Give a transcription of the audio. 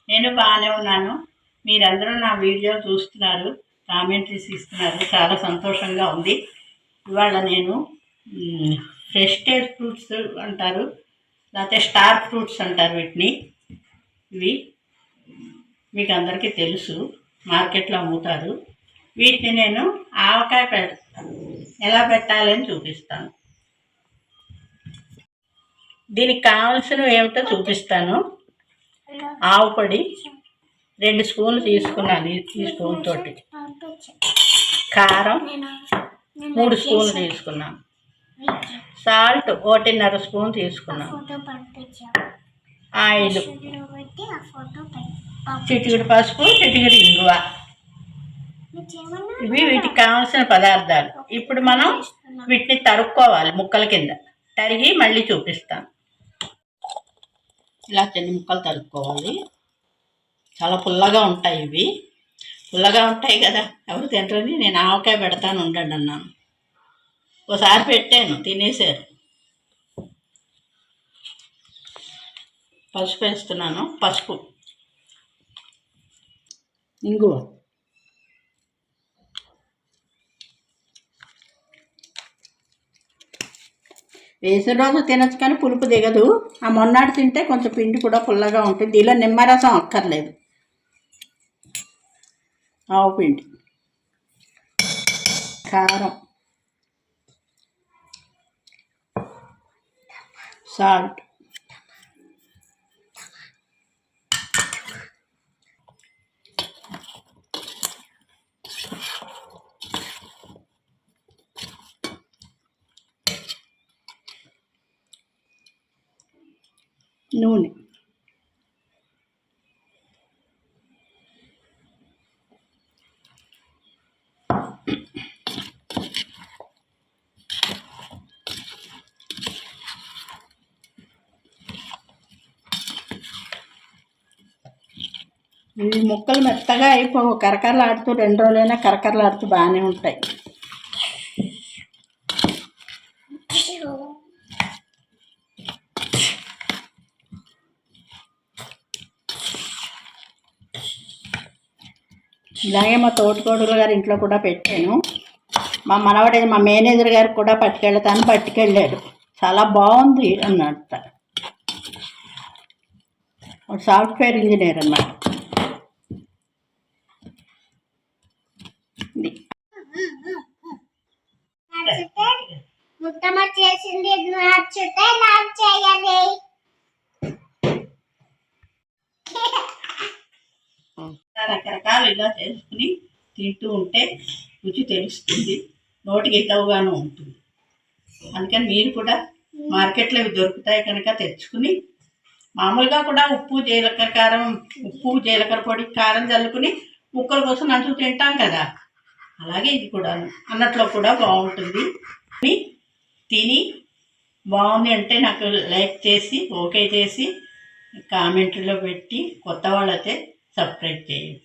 నేను బాగానే ఉన్నాను. మీరందరూ నా వీడియో చూస్తున్నారు, కామెంట్రీస్ ఇస్తున్నారు, చాలా సంతోషంగా ఉంది. ఇవాళ నేను ఫ్రెష్ ఫ్రూట్స్ అంటారు, లేకపోతే స్టార్ ఫ్రూట్స్ అంటారు వీటిని. ఇవి మీకు అందరికీ తెలుసు, మార్కెట్లో అమ్ముతారు. వీటిని నేను ఆవకాయ పెడతాను. ఎలా పెట్టాలని చూపిస్తాను. దీనికి కావాల్సినవి ఏమిటో చూపిస్తాను. ఆవు పొడి 2 స్పూన్లు తీసుకున్నాను, ఈ స్పూన్ తోటి. కారం 3 స్పూన్లు తీసుకున్నాను. సాల్ట్ 1.5 స్పూన్ తీసుకున్నాను. ఆయిల్, చిటికెడు పసుపు, చిటికెడు ఇంగువ. ఇవి వీటికి కావాల్సిన పదార్థాలు. ఇప్పుడు మనం వీటిని తరుక్కోవాలి ముక్కల కింద. తరిగి మళ్ళీ చూపిస్తాను. ఇలా చిన్న ముక్కలు తరుక్కోవాలి. చాలా పుల్లగా ఉంటాయి ఇవి. పుల్లగా ఉంటాయి కదా, ఎవరు తింటారని నేను ఆవకాయ పెడతాను ఉండండి అన్నాను. ఒకసారి పెట్టాను, తినేసారు. పసుపు వేస్తున్నాను. పసుపు, ఇంగువ, వేసిన రోజు తినచ్చు కానీ పులుపు దిగదు. ఆ మొన్నటి తింటే కొంచెం పిండి కూడా పుల్లగా ఉంటుంది. దీనిలో నిమ్మరసం అక్కర్లేదు. ఆవు పిండి, కారం, సాల్ట్, నూనె. ఇవి ముక్కలు మెత్తగా అయిపోవు, కరకరలాడుతూ 2 రోజులైనా కరకరలాడుతూ బాగానే ఉంటాయి. ఇలాగే మా తోటికోడలు గారి ఇంట్లో కూడా పెట్టాను. మా మనవడే, మా మేనేజర్ గారికి కూడా పట్టుకెళ్ళాడు. చాలా బాగుంది అన్నట్ట. సాఫ్ట్వేర్ ఇంజనీర్ అన్నమాట. రకరకాలు ఇలా చేసుకుని తింటూ ఉంటే రుచి తెలుస్తుంది, నోటికి ఎక్కువగాను ఉంటుంది. అందుకని మీరు కూడా మార్కెట్లో ఇవి దొరుకుతాయి కనుక తెచ్చుకుని, మామూలుగా కూడా ఉప్పు జీలకర్ర పొడి, కారం చల్లుకుని ముక్కల కోసం నంచుకు తింటాం కదా, అలాగే ఇది కూడా అన్నట్లో కూడా బాగుంటుంది. తిని బాగుంది అంటే నాకు లైక్ చేసి, ఓకే చేసి, కామెంట్లో పెట్టి, కొత్త వాళ్ళైతే సబ్స్క్రైబ్ చేయండి.